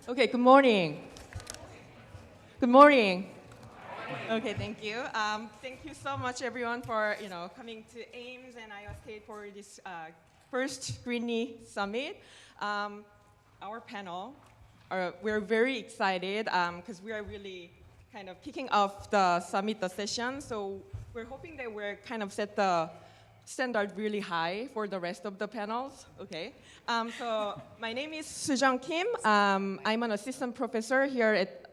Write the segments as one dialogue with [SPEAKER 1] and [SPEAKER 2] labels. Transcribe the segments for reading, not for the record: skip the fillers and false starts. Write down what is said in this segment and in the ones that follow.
[SPEAKER 1] Okay, good morning. Good morning. Okay, thank you. Thank you so much, everyone, for coming to Ames and Iowa State for this first Greenlee Summit. Our panel, we're very excited because we are really kind of kicking off the summit, the session. So we're hoping that we're kind of set the standard really high for the rest of the panels. Okay. So my name is Jung Kim. I'm an assistant professor here at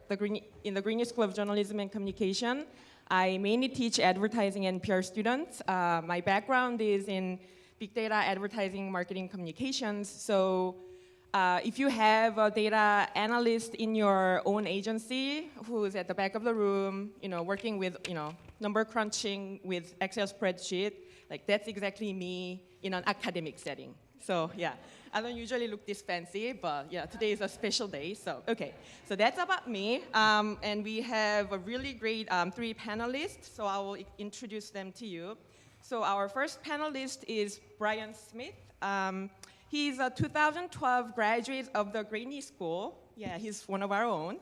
[SPEAKER 1] in the Greenlee School of Journalism and Communication. I mainly teach advertising and PR students. My background is in big data, advertising, marketing, communications. So if you have a data analyst in your own agency who's at the back of the room, working with, number crunching with Excel spreadsheet, like that's exactly me in an academic setting. So yeah, I don't usually look this fancy, but yeah, today is a special day. So okay, so that's about me. And we have a really great 3 panelists. So I will introduce them to you. So our first panelist is Brian Smith. He's a 2012 graduate of the Greenlee School. Yeah, he's one of our own.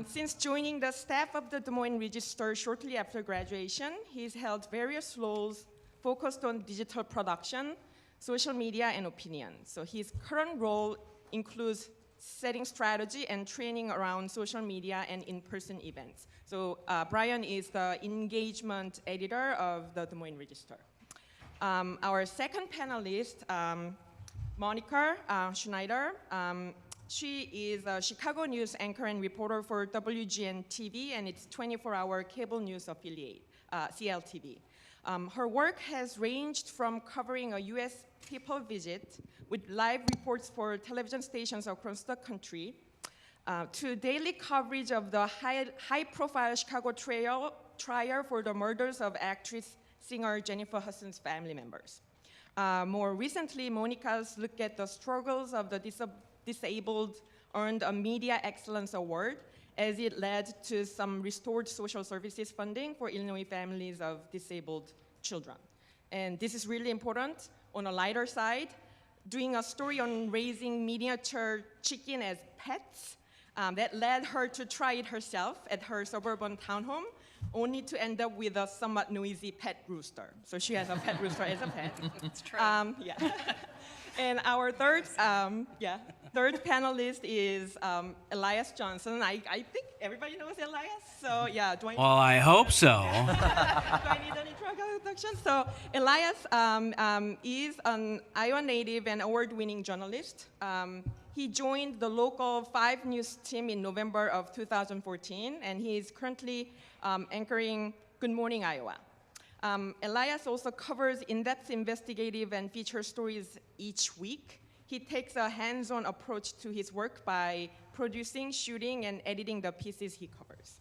[SPEAKER 1] Since joining the staff of the Des Moines Register shortly after graduation, he's held various roles focused on digital production, social media, and opinion. So his current role includes setting strategy and training around social media and in-person events. So Brian is the engagement editor of the Des Moines Register. Our second panelist, Monica Schneider. She is a Chicago news anchor and reporter for WGN TV and its 24-hour cable news affiliate, CLTV. Her work has ranged from covering a U.S. people visit with live reports for television stations across the country to daily coverage of the high-profile Chicago trial for the murders of actress singer Jennifer Hudson's family members. More recently, Monica's look at the struggles of the disabled earned a Media Excellence Award as it led to some restored social services funding for Illinois families of disabled children. And this is really important. On a lighter side, doing a story on raising miniature chicken as pets that led her to try it herself at her suburban townhome, only to end up with a somewhat noisy pet rooster. So she has a pet rooster as a pet.
[SPEAKER 2] It's true.
[SPEAKER 1] Yeah. And our third panelist is Elias Johnson. I think everybody knows Elias. So yeah,
[SPEAKER 3] I hope so.
[SPEAKER 1] Do I need any introduction? So Elias is an Iowa native and award-winning journalist. He joined the local 5 News team in November of 2014, and he is currently anchoring Good Morning Iowa. Elias also covers in-depth investigative and feature stories each week. He takes a hands-on approach to his work by producing, shooting, and editing the pieces he covers.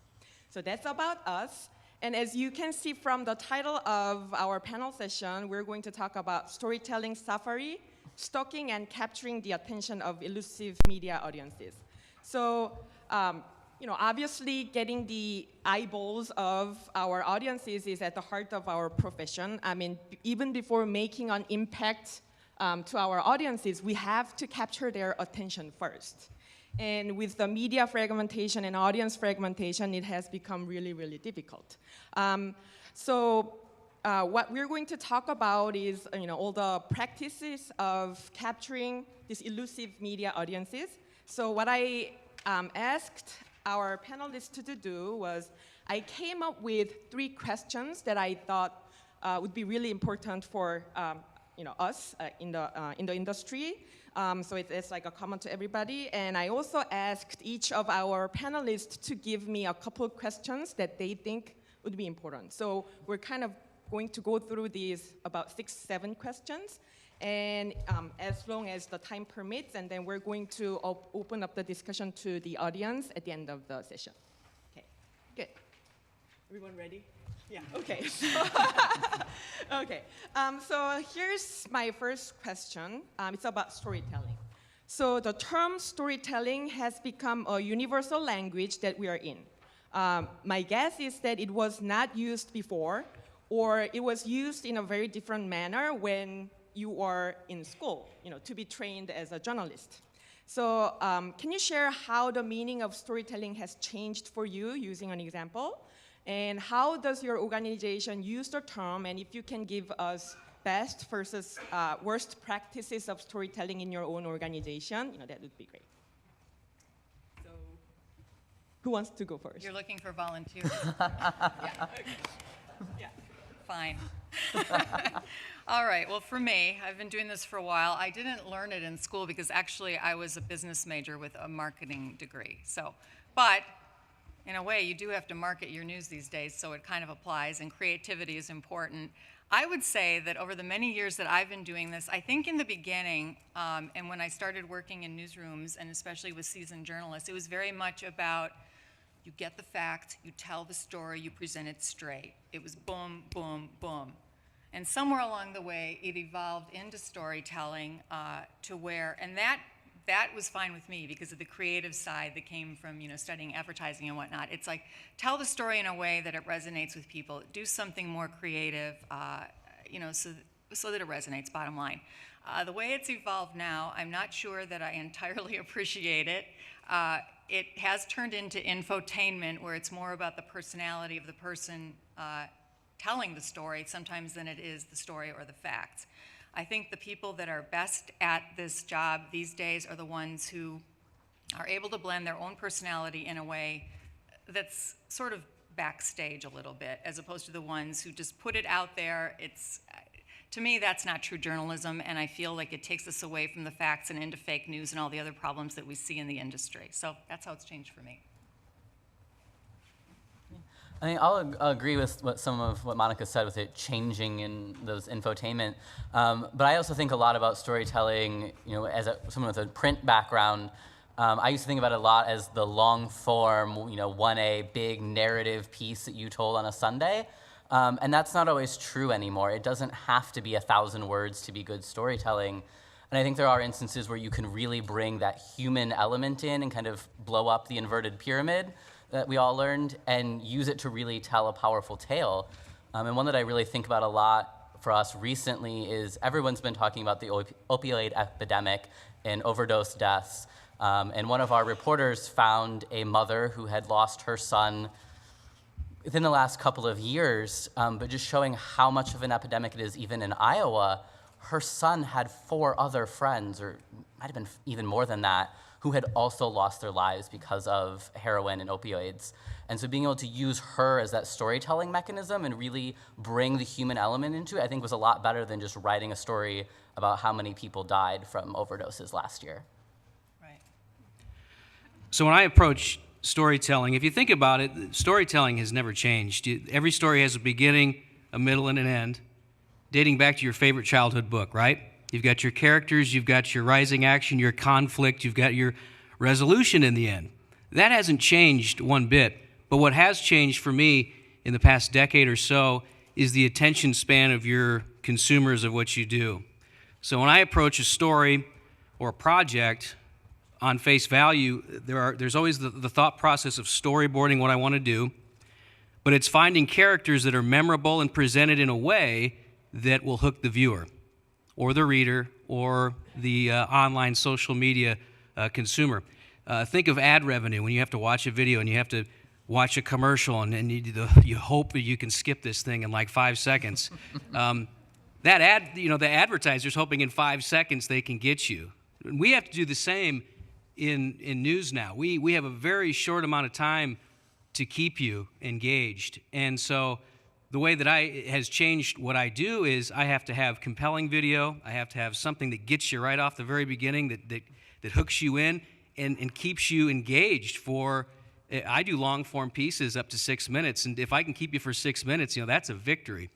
[SPEAKER 1] So that's about us. And as you can see from the title of our panel session, we're going to talk about storytelling safari, stalking, and capturing the attention of elusive media audiences. So, obviously getting the eyeballs of our audiences is at the heart of our profession. I mean, even before making an impact to our audiences, we have to capture their attention first. And with the media fragmentation and audience fragmentation, it has become really, really difficult. What we're going to talk about is, all the practices of capturing these elusive media audiences. So what I asked our panelists to do was, I came up with 3 questions that I thought would be really important for us in the industry. So it's like a common to everybody. And I also asked each of our panelists to give me a couple of questions that they think would be important. So we're kind of going to go through these about 6, 7 questions. And as long as the time permits, and then we're going to open up the discussion to the audience at the end of the session. Okay, good. Everyone ready? Yeah, okay. Okay, so here's my first question. It's about storytelling. So the term storytelling has become a universal language that we are in. My guess is that it was not used before, or it was used in a very different manner when you are in school, to be trained as a journalist. So can you share how the meaning of storytelling has changed for you using an example? And how does your organization use the term? And if you can give us best versus worst practices of storytelling in your own organization, that would be great. So who wants to go first?
[SPEAKER 2] You're looking for volunteers.
[SPEAKER 1] Yeah. Okay. Yeah.
[SPEAKER 2] Fine. All right, well, for me, I've been doing this for a while. I didn't learn it in school because actually I was a business major with a marketing degree. But in a way, you do have to market your news these days, so it kind of applies, and creativity is important. I would say that over the many years that I've been doing this, I think in the beginning, and when I started working in newsrooms, and especially with seasoned journalists, it was very much about you get the fact, you tell the story, you present it straight. It was boom, boom, boom. And somewhere along the way, it evolved into storytelling to where, and that was fine with me because of the creative side that came from studying advertising and whatnot. It's like, tell the story in a way that it resonates with people. Do something more creative, so that it resonates, bottom line. The way it's evolved now, I'm not sure that I entirely appreciate it. It has turned into infotainment, where it's more about the personality of the person telling the story sometimes than it is the story or the facts. I think the people that are best at this job these days are the ones who are able to blend their own personality in a way that's sort of backstage a little bit, as opposed to the ones who just put it out there. To me, that's not true journalism, and I feel like it takes us away from the facts and into fake news and all the other problems that we see in the industry. So that's how it's changed for me.
[SPEAKER 3] I mean, I'll agree with some of what Monica said with it changing in those infotainment. But I also think a lot about storytelling, as someone with a print background. I used to think about it a lot as the long form, 1A big narrative piece that you told on a Sunday. And that's not always true anymore. It doesn't have to be 1,000 words to be good storytelling. And I think there are instances where you can really bring that human element in and kind of blow up the inverted pyramid that we all learned and use it to really tell a powerful tale. And one that I really think about a lot for us recently is everyone's been talking about the opioid epidemic and overdose deaths. And one of our reporters found a mother who had lost her son within the last couple of years, but just showing how much of an epidemic it is even in Iowa. Her son had 4 other friends, or might have been even more than that, who had also lost their lives because of heroin and opioids. And so being able to use her as that storytelling mechanism and really bring the human element into it, I think was a lot better than just writing a story about how many people died from overdoses last year.
[SPEAKER 2] Right.
[SPEAKER 4] So when I approach storytelling, if you think about it, storytelling has never changed. Every story has a beginning, a middle, and an end, dating back to your favorite childhood book, right? You've got your characters, you've got your rising action, your conflict, you've got your resolution in the end. That hasn't changed one bit, but what has changed for me in the past decade or so is the attention span of your consumers of what you do. So when I approach a story or a project, on face value, there's always the thought process of storyboarding what I want to do, but it's finding characters that are memorable and presented in a way that will hook the viewer or the reader or the online social media consumer. Think of ad revenue when you have to watch a video and you have to watch a commercial and you hope that you can skip this thing in like 5 seconds. That ad, the advertiser's hoping in 5 seconds they can get you. We have to do the same in news now. We have a very short amount of time to keep you engaged. And so the way that has changed what I do is I have to have compelling video. I have to have something that gets you right off the very beginning, that hooks you in and keeps you engaged for, I do long form pieces up to 6 minutes. And if I can keep you for 6 minutes, that's a victory.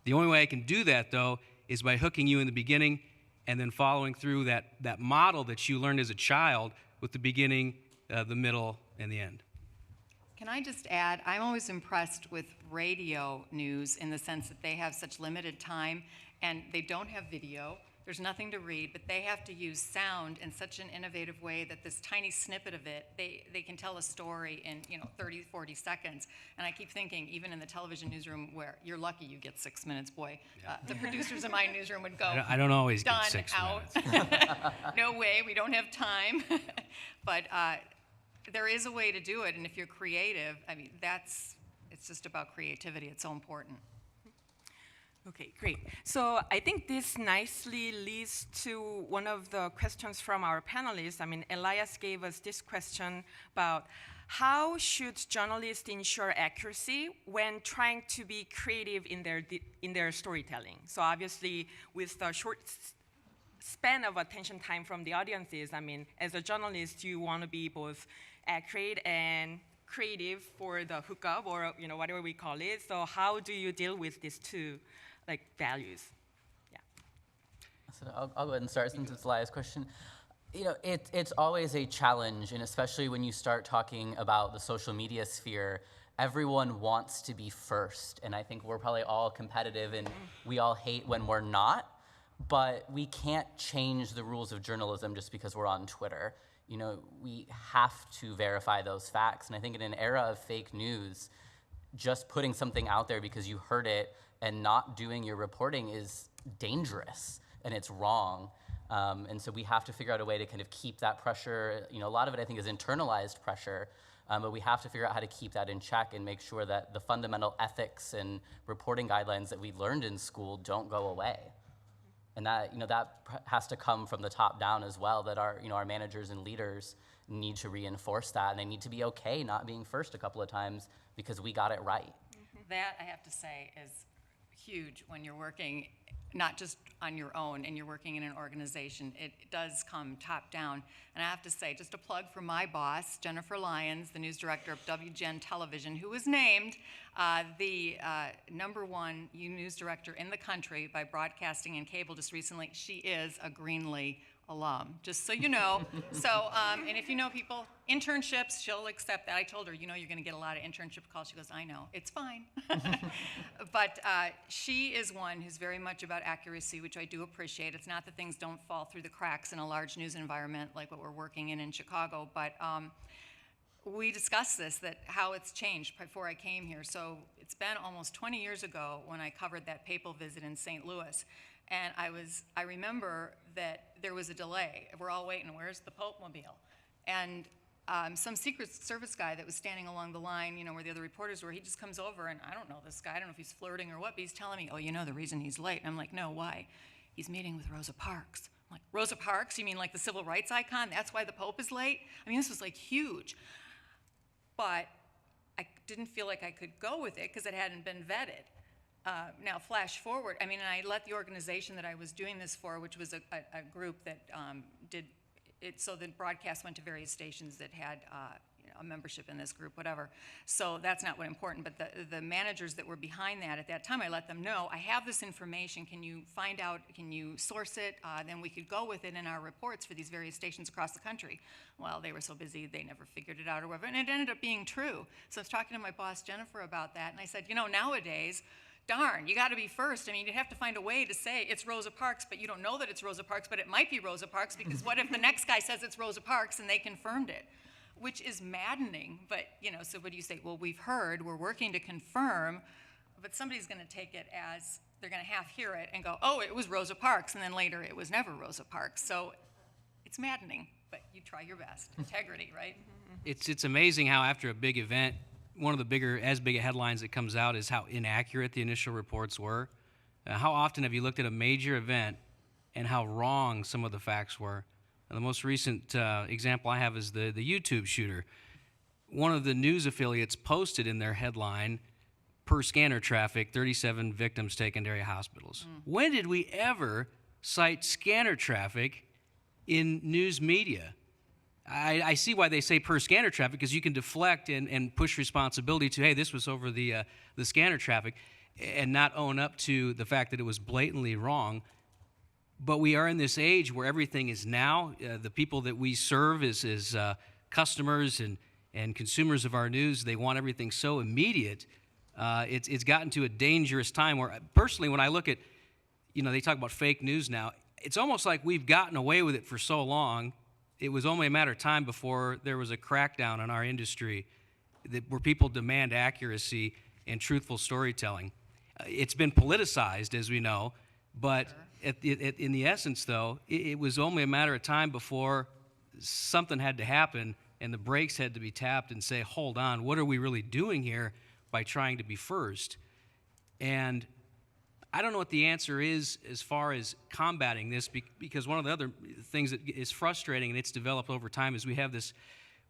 [SPEAKER 4] The only way I can do that, though, is by hooking you in the beginning and then following through that model that you learned as a child with the beginning, the middle, and the end.
[SPEAKER 2] Can I just add, I'm always impressed with radio news in the sense that they have such limited time and they don't have video. There's nothing to read, but they have to use sound in such an innovative way that this tiny snippet of it, they can tell a story in 30, 40 seconds. And I keep thinking, even in the television newsroom, where you're lucky you get 6 minutes, boy, the producers in my newsroom would go,
[SPEAKER 4] I don't always
[SPEAKER 2] done,
[SPEAKER 4] get 6
[SPEAKER 2] out.
[SPEAKER 4] minutes.
[SPEAKER 2] No way, we don't have time. But there is a way to do it, and if you're creative, I mean, it's just about creativity. It's so important.
[SPEAKER 1] Okay, great. So I think this nicely leads to one of the questions from our panelists. I mean, Elias gave us this question about how should journalists ensure accuracy when trying to be creative in their storytelling? So obviously, with the short span of attention time from the audiences, I mean, as a journalist, you want to be both accurate and creative for the hookup, or whatever we call it. So how do you deal with these two values? Yeah.
[SPEAKER 3] So I'll go ahead and start since it's Elias' question. It's always a challenge, and especially when you start talking about the social media sphere, everyone wants to be first, and I think we're probably all competitive, and we all hate when we're not, but we can't change the rules of journalism just because we're on Twitter. We have to verify those facts, and I think in an era of fake news, just putting something out there because you heard it and not doing your reporting is dangerous, and it's wrong. And so we have to figure out a way to kind of keep that pressure. A lot of it, I think, is internalized pressure, but we have to figure out how to keep that in check and make sure that the fundamental ethics and reporting guidelines that we learned in school don't go away. And that, that has to come from the top down as well, that our managers and leaders need to reinforce that, and they need to be okay not being first a couple of times because we got it right.
[SPEAKER 2] That, I have to say, is huge when you're working not just on your own and you're working in an organization. It does come top down. And I have to say, just a plug for my boss, Jennifer Lyons, the news director of WGN Television, who was named the #1 news director in the country by Broadcasting and Cable just recently. She is a Greenlee alum, just so you know. So, and if you know people, internships, she'll accept that. I told her, you're going to get a lot of internship calls. She goes, I know, it's fine. But she is one who's very much about accuracy, which I do appreciate. It's not that things don't fall through the cracks in a large news environment like what we're working in Chicago, but we discussed this, that how it's changed before I came here. So it's been almost 20 years ago when I covered that papal visit in St. Louis. And I remember that there was a delay. We're all waiting, where's the Pope mobile? And some Secret Service guy that was standing along the line, where the other reporters were, he just comes over, and I don't know this guy, I don't know if he's flirting or what, but he's telling me, the reason he's late. And I'm like, no, why? He's meeting with Rosa Parks. I'm like, Rosa Parks? You mean like the civil rights icon? That's why the Pope is late? I mean, this was huge. But I didn't feel like I could go with it because it hadn't been vetted. Now, flash forward, and I let the organization that I was doing this for, which was a group that did it, so the broadcast went to various stations that had a membership in this group, whatever. So that's not what important, but the managers that were behind that at that time, I let them know, I have this information, can you find out, can you source it, then we could go with it in our reports for these various stations across the country. Well, they were so busy, they never figured it out or whatever, and it ended up being true. So I was talking to my boss, Jennifer, about that, and I said, nowadays, darn, you got to be first. I mean, you'd have to find a way to say it's Rosa Parks, but you don't know that it's Rosa Parks, but it might be Rosa Parks, because what if the next guy says it's Rosa Parks and they confirmed it? Which is maddening, but, so what do you say? Well, we've heard, we're working to confirm, but somebody's going to take it as, they're going to half hear it and go, oh, it was Rosa Parks, and then later it was never Rosa Parks. So it's maddening, but you try your best. Integrity, right?
[SPEAKER 4] It's amazing how after a big event, one of the as big a headlines that comes out is how inaccurate the initial reports were. How often have you looked at a major event and how wrong some of the facts were? And the most recent example I have is the YouTube shooter. One of the news affiliates posted in their headline, per scanner traffic, 37 victims taken to area hospitals. When did we ever cite scanner traffic in news media? I see why they say per scanner traffic, because you can deflect and push responsibility to, hey, this was over the scanner traffic, and not own up to the fact that it was blatantly wrong. But we are in this age where everything is now. The people that we serve as customers and consumers of our news, they want everything so immediate. It's gotten to a dangerous time where, personally, when I look at, they talk about fake news now, it's almost like we've gotten away with it for so long. It was only a matter of time before there was a crackdown on our industry where people demand accuracy and truthful storytelling. It's been politicized, as we know, but in the essence, though, it was only a matter of time before something had to happen and the brakes had to be tapped and say, hold on, what are we really doing here by trying to be first? And I don't know what the answer is as far as combating this, because one of the other things that is frustrating, and it's developed over time, is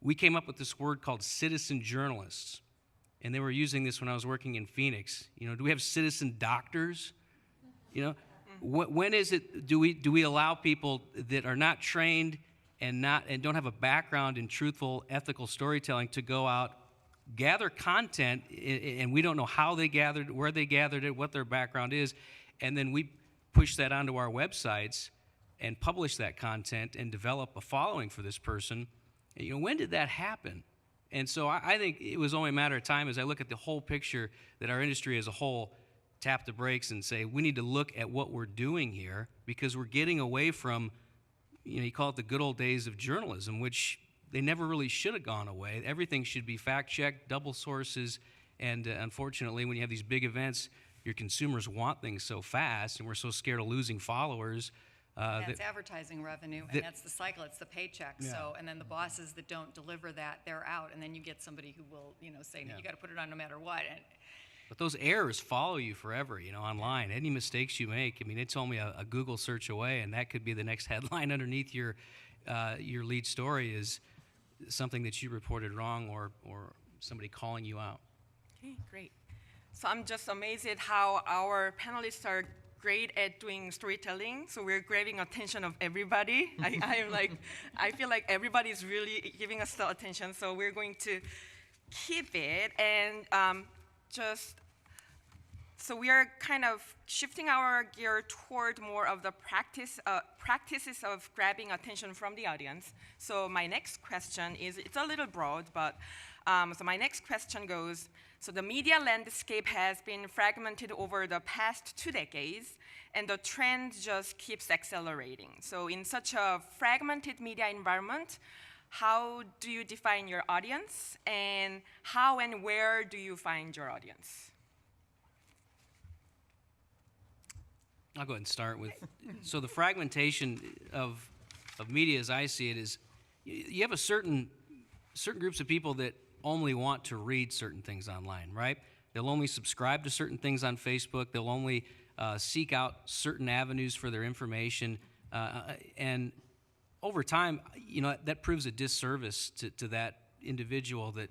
[SPEAKER 4] we came up with this word called citizen journalists. And they were using this when I was working in Phoenix. Do we have citizen doctors? When is it, do we allow people that are not trained and don't have a background in truthful, ethical storytelling to go out, gather content, and we don't know how they gathered, where they gathered it, what their background is, and then we push that onto our websites and publish that content and develop a following for this person? When did that happen? And so I think it was only a matter of time, as I look at the whole picture, that our industry as a whole tap the brakes and say, we need to look at what we're doing here, because we're getting away from, you call it the good old days of journalism, which they never really should have gone away. Everything should be fact-checked, double sources, and unfortunately, when you have these big events, your consumers want things so fast, and we're so scared of losing followers.
[SPEAKER 2] That's advertising revenue, and that's the cycle. It's the paycheck.
[SPEAKER 4] Yeah.
[SPEAKER 2] So, and then the bosses that don't deliver that, they're out, and then you get somebody who will, say,
[SPEAKER 4] Yeah.
[SPEAKER 2] you got to put it on no matter what. And
[SPEAKER 4] But those errors follow you forever, online. Any mistakes you make, it's only a Google search away, and that could be the next headline underneath your lead story is something that you reported wrong or somebody calling you out.
[SPEAKER 1] Okay, great. So I'm just amazed at how our panelists are great at doing storytelling. So we're grabbing attention of everybody. I feel like everybody's really giving us the attention. So we're going to keep it and so we are kind of shifting our gear toward more of the practices of grabbing attention from the audience. So my next question is, it's a little broad, but so my next question goes, so the media landscape has been fragmented over the past 2 decades, and the trend just keeps accelerating. So in such a fragmented media environment, how do you define your audience, and how and where do you find your audience?
[SPEAKER 4] I'll go ahead and start with, so the fragmentation of media as I see it is, you have certain groups of people that only want to read certain things online, right? They'll only subscribe to certain things on Facebook. They'll only seek out certain avenues for their information. And over time, that proves a disservice to that individual that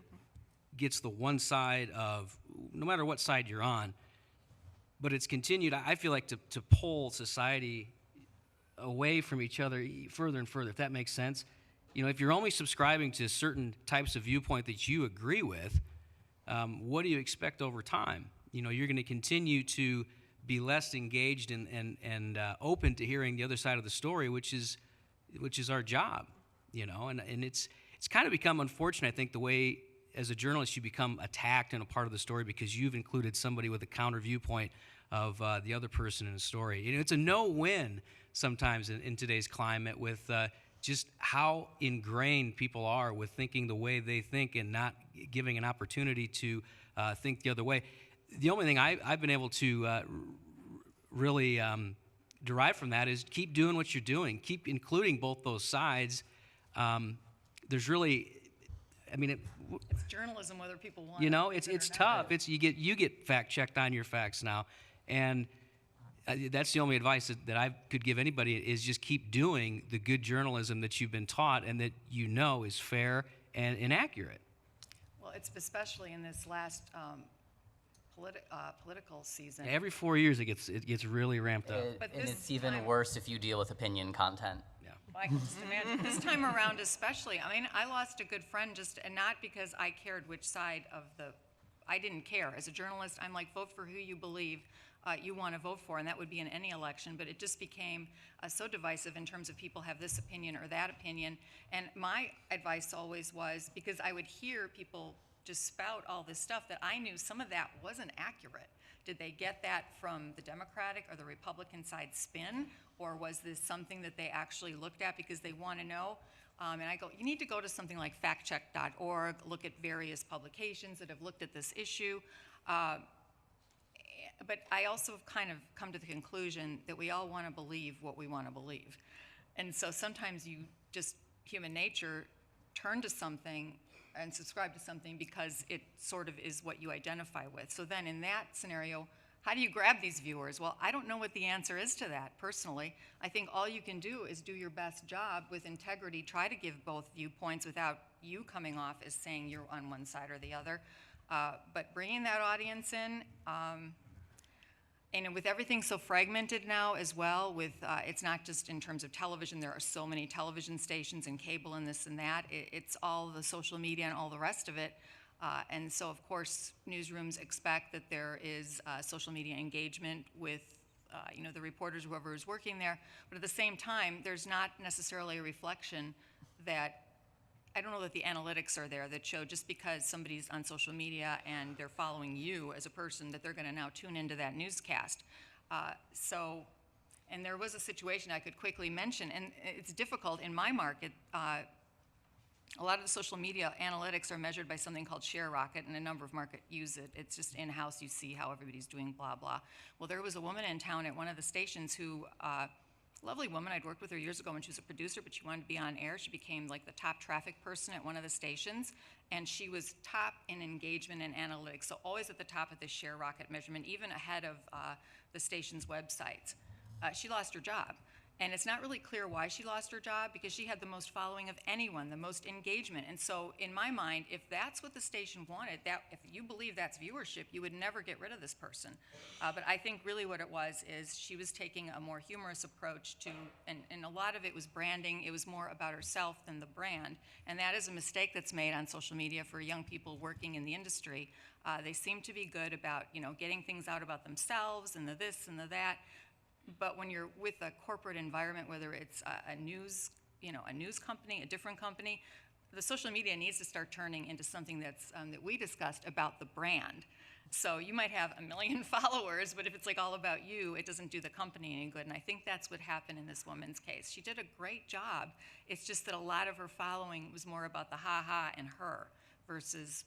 [SPEAKER 4] gets the one side of, no matter what side you're on. But it's continued, I feel like, to pull society away from each other further and further, if that makes sense. If you're only subscribing to certain types of viewpoint that you agree with, what do you expect over time? You're going to continue to be less engaged and open to hearing the other side of the story, which is our job. And it's kind of become unfortunate, I think, the way as a journalist you become attacked in a part of the story because you've included somebody with a counter viewpoint of the other person in the story. It's a no-win sometimes in today's climate with just how ingrained people are with thinking the way they think and not giving an opportunity to think the other way. The only thing I've been able to really derive from that is keep doing what you're doing. Keep including both those sides. There's really,
[SPEAKER 2] it's journalism, whether people want it.
[SPEAKER 4] It's tough. You get fact checked on your facts now, and that's the only advice that I could give anybody is just keep doing the good journalism that you've been taught and that is fair and accurate.
[SPEAKER 2] Well, it's especially in this last political season.
[SPEAKER 4] Every 4 years it gets really ramped up.
[SPEAKER 3] And it's even worse if you deal with opinion content.
[SPEAKER 4] Yeah.
[SPEAKER 2] Well, I can just imagine. This time around especially. I lost a good friend and not because I cared which side of I didn't care. As a journalist, I'm like, vote for who you believe you want to vote for, and that would be in any election, but it just became so divisive in terms of people have this opinion or that opinion. And my advice always was, because I would hear people just spout all this stuff, that I knew some of that wasn't accurate. Did they get that from the Democratic or the Republican side spin? Or was this something that they actually looked at because they want to know? And I go, you need to go to something like factcheck.org, look at various publications that have looked at this issue. But I also have kind of come to the conclusion that we all want to believe what we want to believe. And so sometimes you just, human nature, turn to something and subscribe to something because it sort of is what you identify with. So then in that scenario, how do you grab these viewers? Well, I don't know what the answer is to that, personally. I think all you can do is do your best job with integrity, try to give both viewpoints without you coming off as saying you're on one side or the other. But bringing that audience in, and with everything so fragmented now as well, with it's not just in terms of television, there are so many television stations and cable and this and that. It's all the social media and all the rest of it. And so, of course, newsrooms expect that there is social media engagement with the reporters, whoever is working there. But at the same time, there's not necessarily a reflection that, I don't know that the analytics are there that show just because somebody's on social media and they're following you as a person that they're going to now tune into that newscast. And there was a situation I could quickly mention, and it's difficult in my market. A lot of the social media analytics are measured by something called ShareRocket, and a number of markets use it. It's just in-house, you see how everybody's doing blah, blah. Well, there was a woman in town at one of the stations who, lovely woman, I'd worked with her years ago when she was a producer, but she wanted to be on air. She became like the top traffic person at one of the stations, and she was top in engagement and analytics, so always at the top of the ShareRocket measurement, even ahead of the station's websites. She lost her job. And it's not really clear why she lost her job, because she had the most following of anyone, the most engagement. And so in my mind, if that's what the station wanted, that if you believe that's viewership, you would never get rid of this person. But I think really what it was is she was taking a more humorous approach to, and a lot of it was branding. It was more about herself than the brand. And that is a mistake that's made on social media for young people working in the industry. They seem to be good about, getting things out about themselves and the this and the that. But when you're with a corporate environment, whether it's a news company, a different company, the social media needs to start turning into something that's that we discussed about the brand. So you might have 1 million followers, but if it's like all about you, it doesn't do the company any good. And I think that's what happened in this woman's case. She did a great job. It's just that a lot of her following was more about the ha-ha and her versus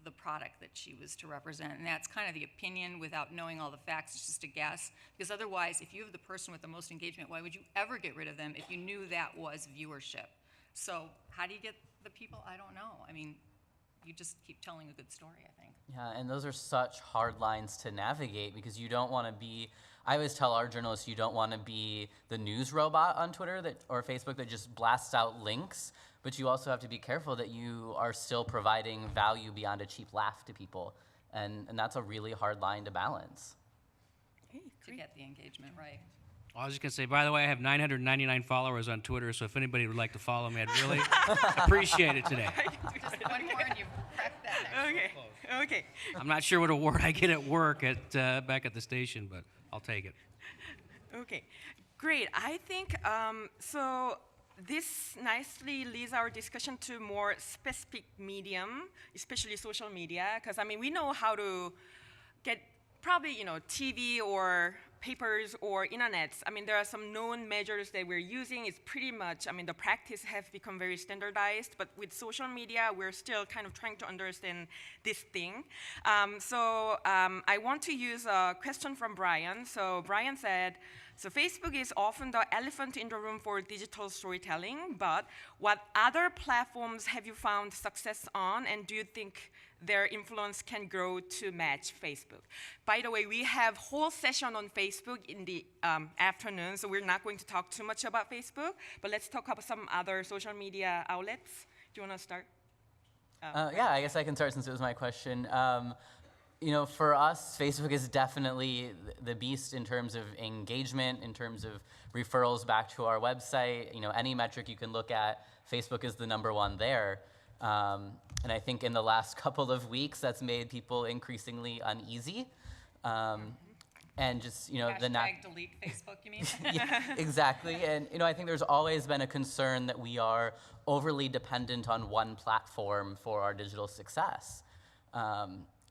[SPEAKER 2] the product that she was to represent. And that's kind of the opinion without knowing all the facts. It's just a guess. Because otherwise, if you have the person with the most engagement, why would you ever get rid of them if you knew that was viewership? So how do you get the people? I don't know. I mean, you just keep telling a good story, I think.
[SPEAKER 3] Yeah, and those are such hard lines to navigate, because you don't want to be, I always tell our journalists, you don't want to be the news robot on Twitter or Facebook that just blasts out links, but you also have to be careful that you are still providing value beyond a cheap laugh to people. And that's a really hard line to balance.
[SPEAKER 1] Hey,
[SPEAKER 2] To get the engagement right.
[SPEAKER 4] Well, I was just going to say, by the way, I have 999 followers on Twitter, so if anybody would like to follow me, I'd really appreciate it today.
[SPEAKER 2] Just one more and you've cracked that.
[SPEAKER 1] Okay.
[SPEAKER 4] I'm not sure what award I get at work back at the station, but I'll take it.
[SPEAKER 1] Okay, great. I think so. This nicely leads our discussion to more specific medium, especially social media, because we know how to get probably TV or papers or internets. There are some known measures that we're using. It's pretty much, the practice has become very standardized, but with social media, we're still kind of trying to understand this thing. So I want to use a question from Brian. So Brian said, so Facebook is often the elephant in the room for digital storytelling, but what other platforms have you found success on, and do you think their influence can grow to match Facebook? By the way, we have whole session on Facebook in the afternoon, so we're not going to talk too much about Facebook, but let's talk about some other social media outlets. Do you want to start?
[SPEAKER 3] Yeah, I guess I can start since it was my question. For us, Facebook is definitely the beast in terms of engagement, in terms of referrals back to our website. Any metric you can look at, Facebook is the #1 there. And I think in the last couple of weeks, that's made people increasingly uneasy. And just,
[SPEAKER 2] Hashtag delete Facebook, you mean?
[SPEAKER 3] Yeah, exactly. And, I think there's always been a concern that we are overly dependent on one platform for our digital success.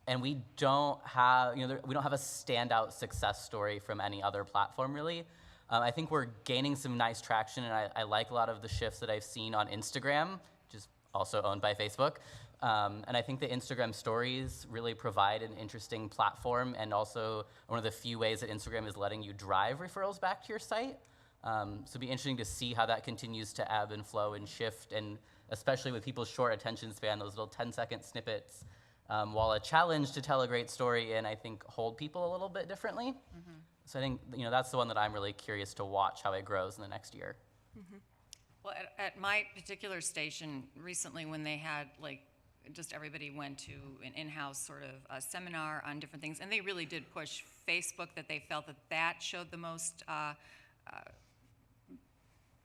[SPEAKER 3] and we don't have, we don't have a standout success story from any other platform, really. I think we're gaining some nice traction, and I like a lot of the shifts that I've seen on Instagram, which is also owned by Facebook. And I think the Instagram stories really provide an interesting platform, and also one of the few ways that Instagram is letting you drive referrals back to your site. So it'd be interesting to see how that continues to ebb and flow and shift, and especially with people's short attention span, those little 10-second snippets, while a challenge to tell a great story and I think hold people a little bit differently. Mm-hmm. So I think that's the one that I'm really curious to watch how it grows in the next year.
[SPEAKER 2] Mm-hmm. Well, at my particular station recently, when they had just everybody went to an in-house sort of seminar on different things, and they really did push Facebook, that they felt that showed the most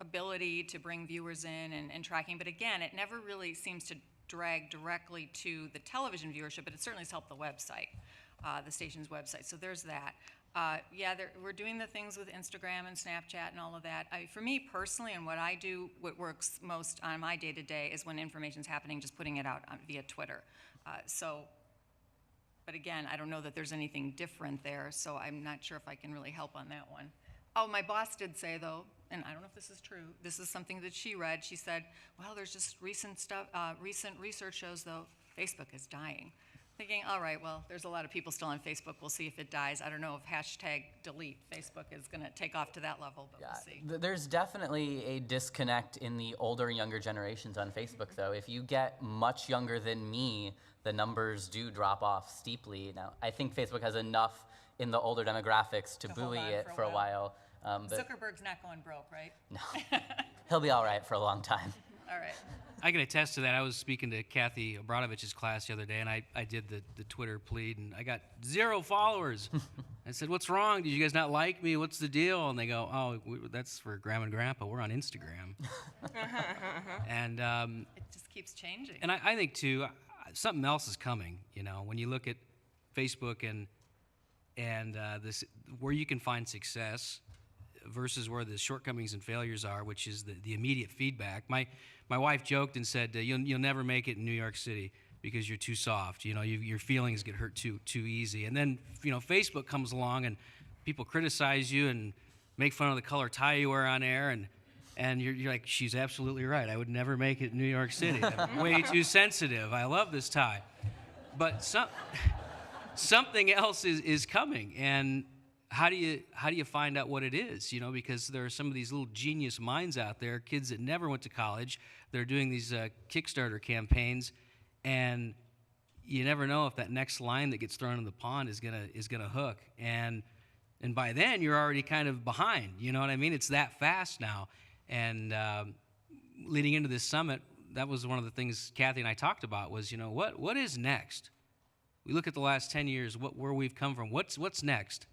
[SPEAKER 2] ability to bring viewers in and tracking. But again, it never really seems to drag directly to the television viewership, but it certainly has helped the website, the station's website. So there's that. We're doing the things with Instagram and Snapchat and all of that. For me personally, and what I do, what works most on my day-to-day is when information's happening, just putting it out via Twitter. But again, I don't know that there's anything different there, so I'm not sure if I can really help on that one. Oh, my boss did say, though, and I don't know if this is true, this is something that she read. She said, well, there's just recent research shows, though, Facebook is dying. Thinking, all right, well, there's a lot of people still on Facebook. We'll see if it dies. I don't know if #delete Facebook is going to take off to that level, but we'll see.
[SPEAKER 3] There's definitely a disconnect in the older and younger generations on Facebook, though. If you get much younger than me, the numbers do drop off steeply. Now, I think Facebook has enough in the older demographics to buoy it for a while.
[SPEAKER 2] But Zuckerberg's not going broke, right?
[SPEAKER 3] No. He'll be all right for a long time.
[SPEAKER 2] All right.
[SPEAKER 4] I can attest to that. I was speaking to Kathy Obradovich's class the other day, and I did the Twitter plead, and I got 0 followers. I said, what's wrong? Did you guys not like me? What's the deal? And they go, that's for Grandma and Grandpa. We're on Instagram. And
[SPEAKER 2] it just keeps changing.
[SPEAKER 4] And I think, too, something else is coming. When you look at Facebook and this, where you can find success versus where the shortcomings and failures are, which is the immediate feedback. My wife joked and said, you'll never make it in New York City because you're too soft. Your feelings get hurt too easy. And then Facebook comes along and people criticize you and make fun of the color tie you wear on air, and you're like, she's absolutely right. I would never make it in New York City. I'm way too sensitive. I love this tie. But something else is coming, and how do you find out what it is? Because there are some of these little genius minds out there, kids that never went to college. They're doing these Kickstarter campaigns, and you never know if that next line that gets thrown in the pond is gonna hook. And by then you're already kind of behind. You know what I mean? It's that fast now. And leading into this summit, that was one of the things Kathy and I talked about. Was what is next? We look at the last 10 years, where we've come from. What's next?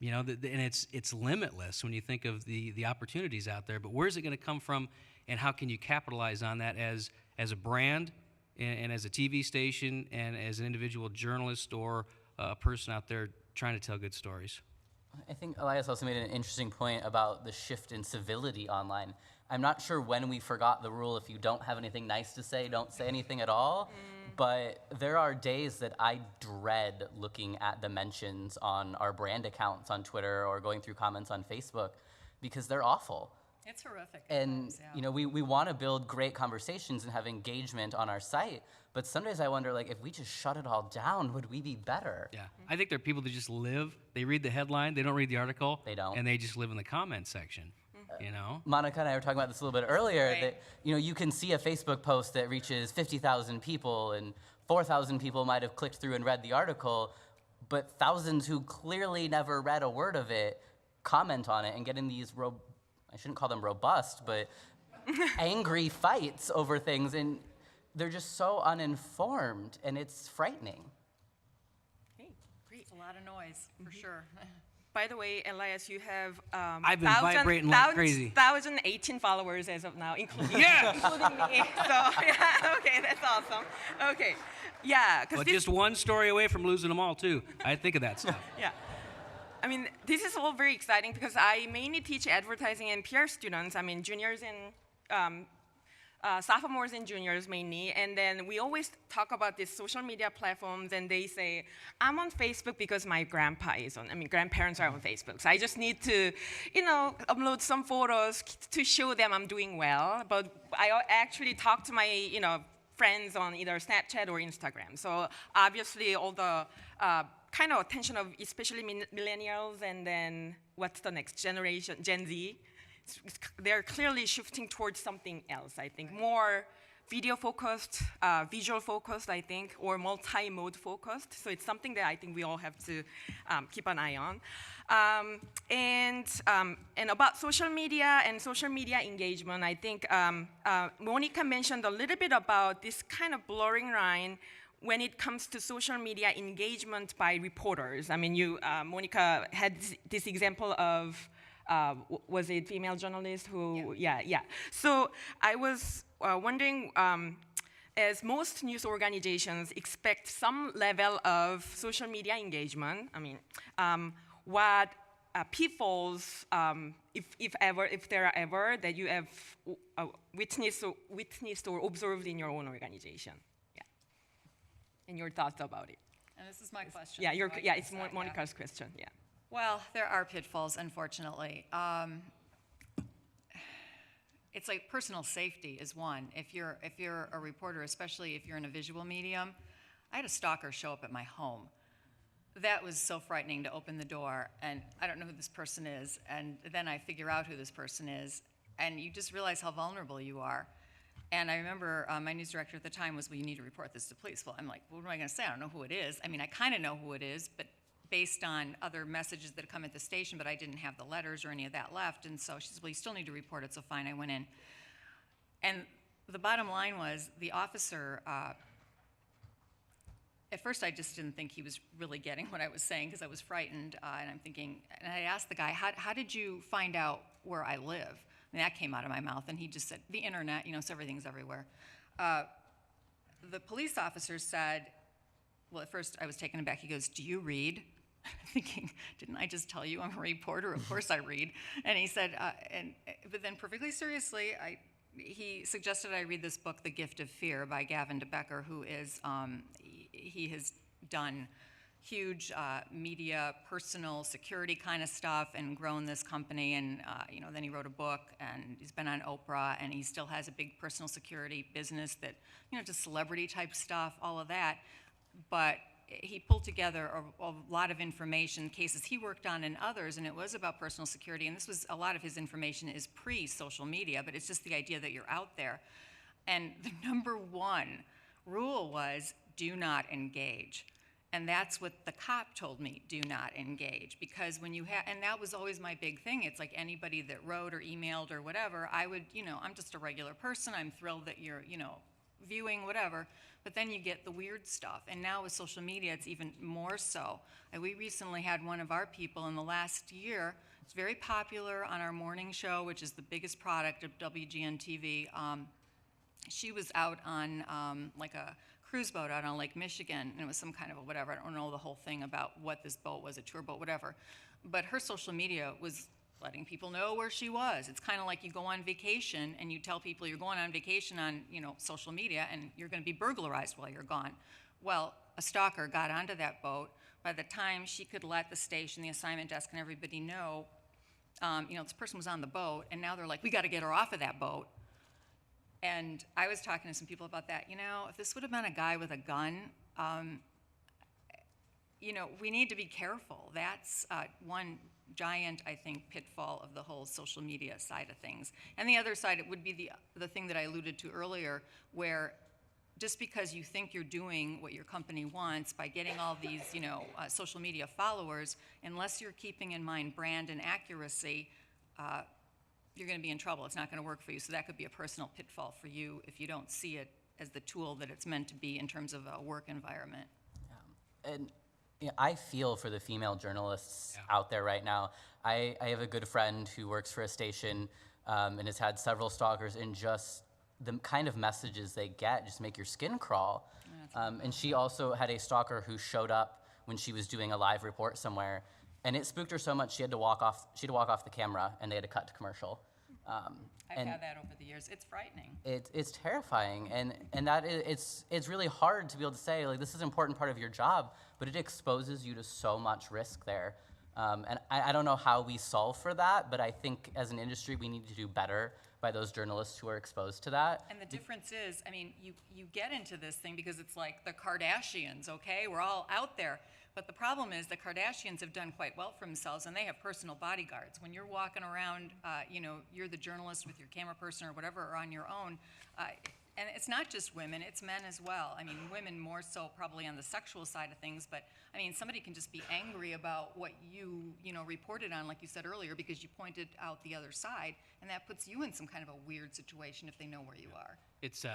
[SPEAKER 4] And it's limitless when you think of the opportunities out there. But where's it going to come from, and how can you capitalize on that as a brand and as a TV station and as an individual journalist or a person out there trying to tell good stories?
[SPEAKER 3] I think Elias also made an interesting point about the shift in civility online. I'm not sure when we forgot the rule, if you don't have anything nice to say, don't say anything at all. But there are days that I dread looking at the mentions on our brand accounts on Twitter or going through comments on Facebook, because they're awful.
[SPEAKER 2] It's horrific.
[SPEAKER 3] And
[SPEAKER 2] yeah.
[SPEAKER 3] we want to build great conversations and have engagement on our site, but some days I wonder, if we just shut it all down, would we be better?
[SPEAKER 4] Yeah, I think there are people that just live. They read the headline, they don't read the article.
[SPEAKER 3] They don't.
[SPEAKER 4] And they just live in the comment section.
[SPEAKER 3] Monica and I were talking about this a little bit earlier,
[SPEAKER 2] right.
[SPEAKER 3] that you can see a Facebook post that reaches 50,000 people and 4,000 people might have clicked through and read the article, but thousands who clearly never read a word of it comment on it and get in these, I shouldn't call them robust, but angry fights over things, and they're just so uninformed, and it's frightening.
[SPEAKER 1] Okay, great.
[SPEAKER 2] It's a lot of noise, for sure.
[SPEAKER 1] By the way, Elias, you have
[SPEAKER 4] I've been vibrating like crazy.
[SPEAKER 1] 1,018 followers as of now, including,
[SPEAKER 4] Yeah!
[SPEAKER 1] including me. So, yeah, okay, that's awesome. Okay, yeah.
[SPEAKER 4] But just one story away from losing them all, too. I think of that stuff.
[SPEAKER 1] Yeah. I mean, this is all very exciting because I mainly teach advertising and PR students, juniors and sophomores and juniors mainly, and then we always talk about these social media platforms, and they say, I'm on Facebook because my grandparents are on Facebook, so I just need to, upload some photos to show them I'm doing well, but I actually talk to my, friends on either Snapchat or Instagram, so obviously all the kind of attention of especially millennials, and then what's the next generation, Gen Z, they're clearly shifting towards something else, I think. More video-focused, visual-focused, I think, or multi-mode-focused. So it's something that I think we all have to keep an eye on. And about social media and social media engagement, I think Monica mentioned a little bit about this kind of blurring line when it comes to social media engagement by reporters. I mean, Monica had this example of, was it female journalist who, yeah. So I was wondering, as most news organizations expect some level of social media engagement, what pitfalls, if there are ever, that you have witnessed or observed in your own organization? Yeah. And your thoughts about it.
[SPEAKER 2] And this is my question.
[SPEAKER 1] Yeah,
[SPEAKER 2] so
[SPEAKER 1] it's Monica's question, yeah.
[SPEAKER 2] Well, there are pitfalls, unfortunately. It's like personal safety is one. If you're a reporter, especially if you're in a visual medium, I had a stalker show up at my home. That was so frightening to open the door, and I don't know who this person is, and then I figure out who this person is, and you just realize how vulnerable you are. And I remember my news director at the time was, well, you need to report this to police. Well, I'm like, what am I going to say? I don't know who it is. I mean, I kind of know who it is, but based on other messages that had come at the station, but I didn't have the letters or any of that left. And so she said, well, you still need to report it. So fine, I went in. And the bottom line was the officer, at first I just didn't think he was really getting what I was saying because I was frightened. And I'm thinking, and I asked the guy, how did you find out where I live? And that came out of my mouth. And he just said, the internet, so everything's everywhere. The police officer said, well, at first I was taken aback. He goes, do you read? I'm thinking, didn't I just tell you I'm a reporter? Of course I read. And he said, but then perfectly seriously, he suggested I read this book, The Gift of Fear, by Gavin DeBecker, who is, he has done huge media, personal security kind of stuff and grown this company. And, then he wrote a book and he's been on Oprah and he still has a big personal security business that, just celebrity type stuff, all of that. But he pulled together a lot of information, cases he worked on and others, and it was about personal security. And this was, a lot of his information is pre-social media, but it's just the idea that you're out there. And the number one rule was, do not engage. And that's what the cop told me, do not engage. Because when you have, and that was always my big thing. It's like anybody that wrote or emailed or whatever, I would, I'm just a regular person. I'm thrilled that you're, viewing, whatever. But then you get the weird stuff. And now with social media, it's even more so. And we recently had one of our people in the last year, it's very popular on our morning show, which is the biggest product of WGN TV. She was out on like a cruise boat out on Lake Michigan, and it was some kind of a whatever. I don't know the whole thing about what this boat was, a tour boat, whatever. But her social media was letting people know where she was. It's kind of like you go on vacation and you tell people you're going on vacation on, social media, and you're going to be burglarized while you're gone. Well, a stalker got onto that boat. By the time she could let the station, the assignment desk, and everybody know, this person was on the boat, and now they're like, we got to get her off of that boat. And I was talking to some people about that. If this would have been a guy with a gun, we need to be careful. That's one giant, I think, pitfall of the whole social media side of things. And the other side, it would be the thing that I alluded to earlier, where just because you think you're doing what your company wants by getting all these, social media followers, unless you're keeping in mind brand and accuracy, you're going to be in trouble. It's not going to work for you. So that could be a personal pitfall for you if you don't see it as the tool that it's meant to be in terms of a work environment.
[SPEAKER 3] Yeah. And I feel for the female journalists out there right now. I have a good friend who works for a station and has had several stalkers, and just the kind of messages they get just make your skin crawl. And she also had a stalker who showed up when she was doing a live report somewhere, and it spooked her so much she had to walk off the camera, and they had to cut to commercial.
[SPEAKER 2] I've had that over the years. It's frightening.
[SPEAKER 3] It's terrifying, and that it's really hard to be able to say, like, this is an important part of your job, but it exposes you to so much risk there. And I don't know how we solve for that, but I think as an industry we need to do better by those journalists who are exposed to that.
[SPEAKER 2] And the difference is, I mean, you get into this thing because it's like the Kardashians, okay? We're all out there. But the problem is the Kardashians have done quite well for themselves, and they have personal bodyguards. When you're walking around, you're the journalist with your camera person or whatever, or on your own, and it's not just women, it's men as well. I mean, women more so probably on the sexual side of things, but I mean, somebody can just be angry about what you reported on, like you said earlier, because you pointed out the other side, and that puts you in some kind of a weird situation if they know where you are.
[SPEAKER 4] It's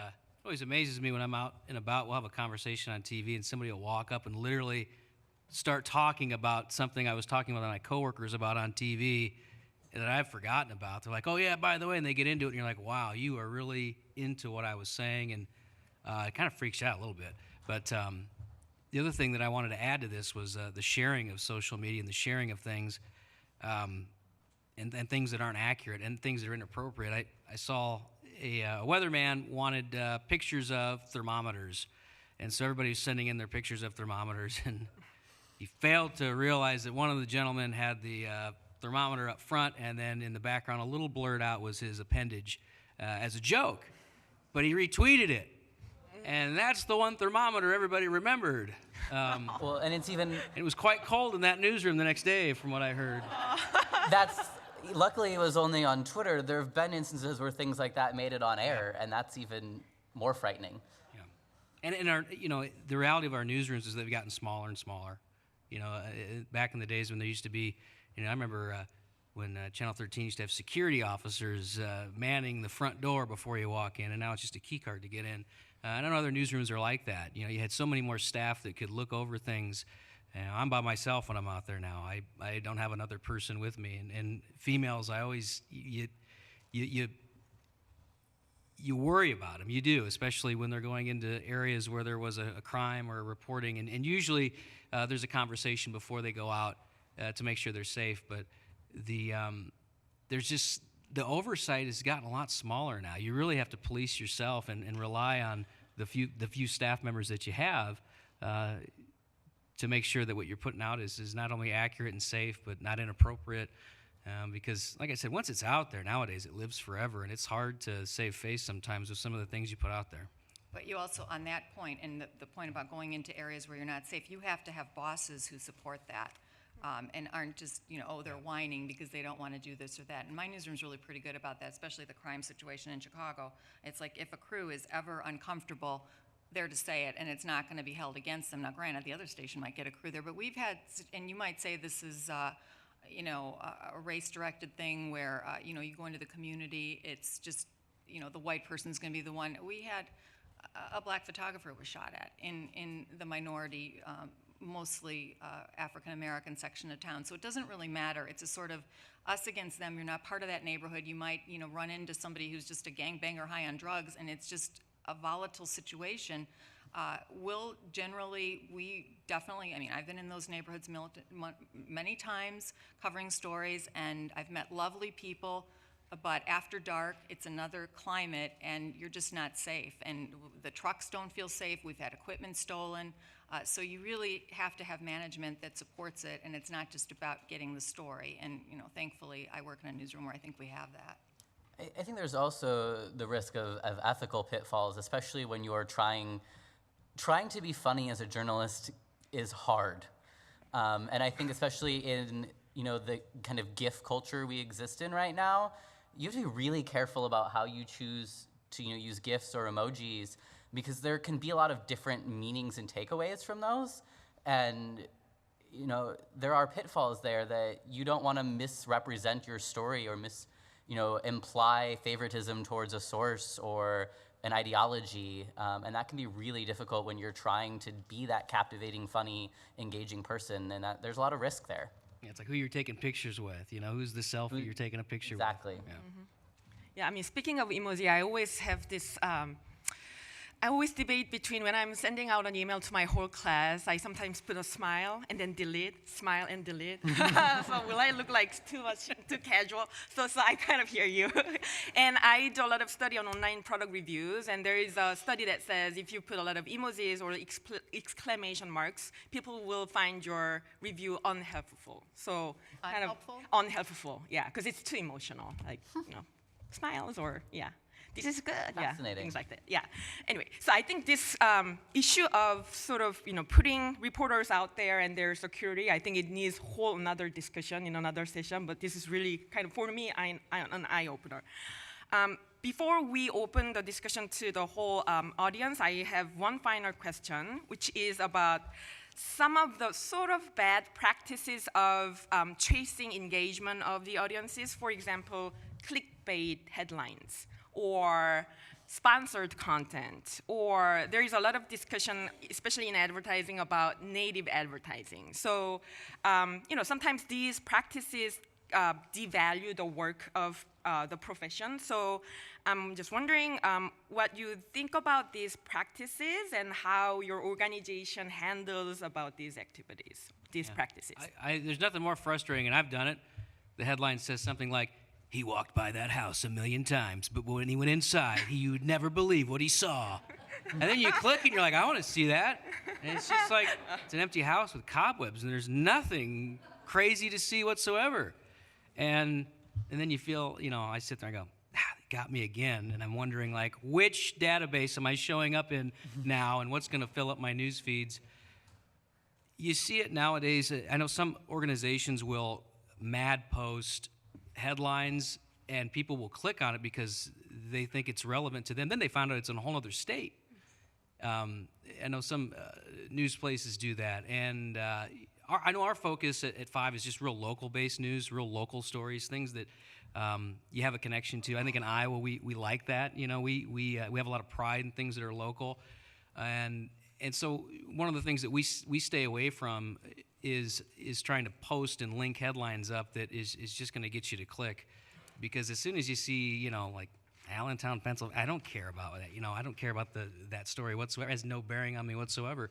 [SPEAKER 4] always amazes me when I'm out and about. We'll have a conversation on TV, and somebody will walk up and literally start talking about something I was talking with my coworkers about on TV that I've forgotten about. They're like, "Oh yeah, by the way," and they get into it, and you're like, "Wow, you are really into what I was saying," and it kind of freaks you out a little bit. But the other thing that I wanted to add to this was the sharing of social media and the sharing of things, and things that aren't accurate and things that are inappropriate. I saw a weatherman wanted pictures of thermometers, and so everybody's sending in their pictures of thermometers, and he failed to realize that one of the gentlemen had the thermometer up front, and then in the background, a little blurred out was his appendage as a joke. But he retweeted it, and that's the one thermometer everybody remembered.
[SPEAKER 3] Well, and it's even...
[SPEAKER 4] It was quite cold in that newsroom the next day, from what I heard.
[SPEAKER 3] Luckily, it was only on Twitter. There have been instances where things like that made it on air, and that's even more frightening.
[SPEAKER 4] Yeah, and in our, the reality of our newsrooms is they've gotten smaller and smaller. Back in the days when there used to be, I remember when Channel 13 used to have security officers manning the front door before you walk in, and now it's just a key card to get in. I don't know other newsrooms are like that. You had so many more staff that could look over things. I'm by myself when I'm out there now. I don't have another person with me. And females, I always, you worry about them. You do, especially when they're going into areas where there was a crime or a reporting. And usually there's a conversation before they go out to make sure they're safe. But there's just, the oversight has gotten a lot smaller now. You really have to police yourself and rely on the few staff members that you have to make sure that what you're putting out is not only accurate and safe, but not inappropriate. Because, like I said, once it's out there nowadays, it lives forever, and it's hard to save face sometimes with some of the things you put out there.
[SPEAKER 2] But you also, on that point, and the point about going into areas where you're not safe, you have to have bosses who support that. And aren't just, they're whining because they don't want to do this or that. And my newsroom's really pretty good about that, especially the crime situation in Chicago. It's like if a crew is ever uncomfortable, they're to say it, and it's not going to be held against them. Now, granted, the other station might get a crew there, but we've had, and you might say this is, a race-directed thing where, you go into the community, it's just, the white person's going to be the one. We had a black photographer was shot at in the minority, mostly African-American section of town. So it doesn't really matter. It's a sort of us against them. You're not part of that neighborhood. You might, run into somebody who's just a gangbanger high on drugs, and it's just a volatile situation. We definitely, I've been in those neighborhoods many times covering stories, and I've met lovely people, but after dark, it's another climate, and you're just not safe. And the trucks don't feel safe. We've had equipment stolen. So you really have to have management that supports it, and it's not just about getting the story. And, thankfully, I work in a newsroom where I think we have that.
[SPEAKER 3] I think there's also the risk of ethical pitfalls, especially when you're trying to be funny as a journalist is hard. And I think especially in, the kind of GIF culture we exist in right now, you have to be really careful about how you choose to use GIFs or emojis, because there can be a lot of different meanings and takeaways from those. And there are pitfalls there that you don't want to misrepresent your story or imply favoritism towards a source or an ideology, and that can be really difficult when you're trying to be that captivating, funny, engaging person, and there's a lot of risk there.
[SPEAKER 4] Yeah, it's like who you're taking pictures with, who's the selfie you're taking a picture
[SPEAKER 3] exactly.
[SPEAKER 4] with.
[SPEAKER 3] Exactly.
[SPEAKER 4] Yeah.
[SPEAKER 1] Yeah, speaking of emoji, I always have this I always debate between when I'm sending out an email to my whole class, I sometimes put a smile and then delete, smile and delete. So will I look like too casual? So I kind of hear you. And I do a lot of study on online product reviews, and there is a study that says if you put a lot of emojis or exclamation marks, people will find your review unhelpful. So kind
[SPEAKER 2] Unhelpful?
[SPEAKER 1] of unhelpful, yeah, because it's too emotional, like, smiles or, this is good.
[SPEAKER 3] Fascinating.
[SPEAKER 1] Yeah, things like that. Yeah. Anyway, so I think this issue of sort of putting reporters out there and their security, I think it needs whole another discussion in another session. But this is really kind of for me an eye opener. Before we open the discussion to the whole audience, I have one final question, which is about some of the sort of bad practices of chasing engagement of the audiences. For example, clickbait headlines, or sponsored content, or there is a lot of discussion, especially in advertising, about native advertising. So, sometimes these practices devalue the work of the profession. So I'm just wondering what you think about these practices and how your organization handles about these activities, these practices.
[SPEAKER 4] There's nothing more frustrating, and I've done it. The headline says something like, "He walked by that house 1,000,000 times, but when he went inside, you would never believe what he saw." And then you click and you're like, I want to see that. And it's just like, it's an empty house with cobwebs and there's nothing crazy to see whatsoever. And then you feel, I sit there and go, they got me again. And I'm wondering, like, which database am I showing up in now and what's going to fill up my news feeds? You see it nowadays. I know some organizations will mad post headlines and people will click on it because they think it's relevant to them. Then they found out it's in a whole other state. I know some news places do that. And I know our focus at 5 is just real local-based news, real local stories, things that you have a connection to. I think in Iowa we like that. We have a lot of pride in things that are local. And so one of the things that we stay away from is trying to post and link headlines up that is just going to get you to click, because as soon as you see like Allentown, Pennsylvania, I don't care about that. I don't care about that story whatsoever. It has no bearing on me whatsoever.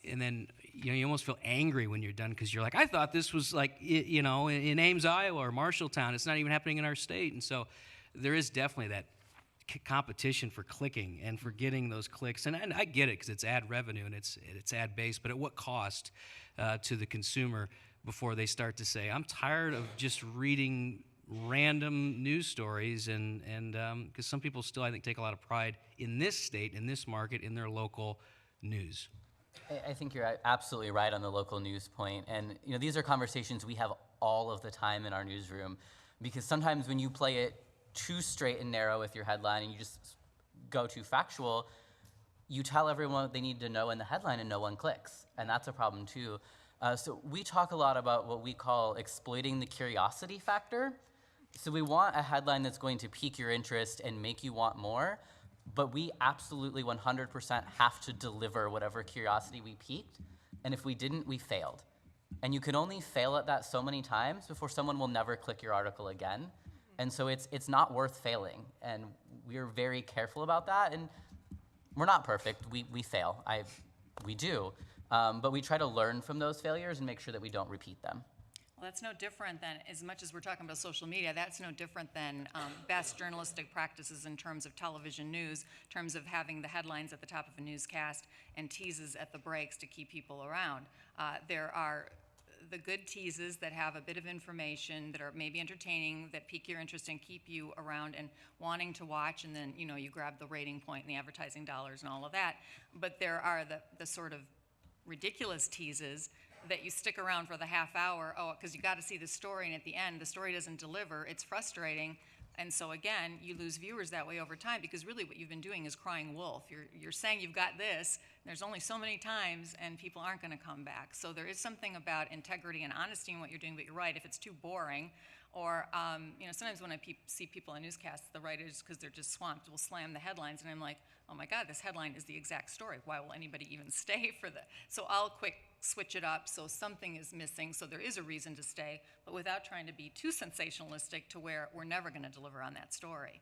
[SPEAKER 4] And then you almost feel angry when you're done because you're like, I thought this was like in Ames, Iowa, or Marshalltown. It's not even happening in our state. And so there is definitely that competition for clicking and for getting those clicks, and I get it because it's ad revenue and it's ad based, but at what cost to the consumer before they start to say, I'm tired of just reading random news stories, and because some people still, I think, take a lot of pride in this state, in this market, in their local news.
[SPEAKER 3] I think you're absolutely right on the local news point, and these are conversations we have all of the time in our newsroom, because sometimes when you play it too straight and narrow with your headline and you just go too factual, you tell everyone what they need to know in the headline and no one clicks, and that's a problem too. So we talk a lot about what we call exploiting the curiosity factor. So we want a headline that's going to pique your interest and make you want more, but we absolutely 100% have to deliver whatever curiosity we piqued, and if we didn't, we failed. And you can only fail at that so many times before someone will never click your article again. And so it's not worth failing, and we're very careful about that. And we're not perfect. We fail. We do. But we try to learn from those failures and make sure that we don't repeat them.
[SPEAKER 2] Well, that's no different than, as much as we're talking about social media, that's no different than best journalistic practices in terms of television news, in terms of having the headlines at the top of a newscast and teases at the breaks to keep people around. There are the good teases that have a bit of information, that are maybe entertaining, that pique your interest and keep you around and wanting to watch, and then you grab the rating point and the advertising dollars and all of that. But there are the sort of ridiculous teases that you stick around for the half hour, because you got to see the story, and at the end the story doesn't deliver. It's frustrating. And so again, you lose viewers that way over time, because really what you've been doing is crying wolf. You're saying you've got this, and there's only so many times, and people aren't going to come back. So there is something about integrity and honesty in what you're doing, but you're right, if it's too boring, or sometimes when I see people on newscasts, the writers, because they're just swamped, will slam the headlines, and I'm like, oh my God, this headline is the exact story. Why will anybody even stay for that? So I'll quick switch it up so something is missing, so there is a reason to stay, but without trying to be too sensationalistic to where we're never going to deliver on that story.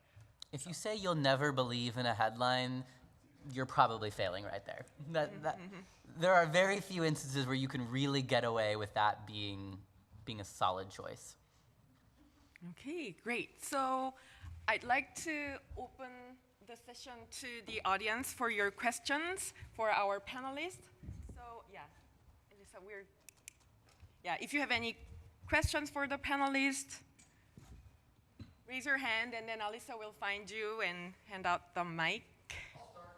[SPEAKER 3] If you say you'll never believe in a headline, you're probably failing right there. There are very few instances where you can really get away with that being a solid choice.
[SPEAKER 1] Okay, great. So I'd like to open the session to the audience for your questions for our panelists. So yeah, Elisa, if you have any questions for the panelists, raise your hand, and then Alyssa will find you and hand out the mic.
[SPEAKER 5] I'll start.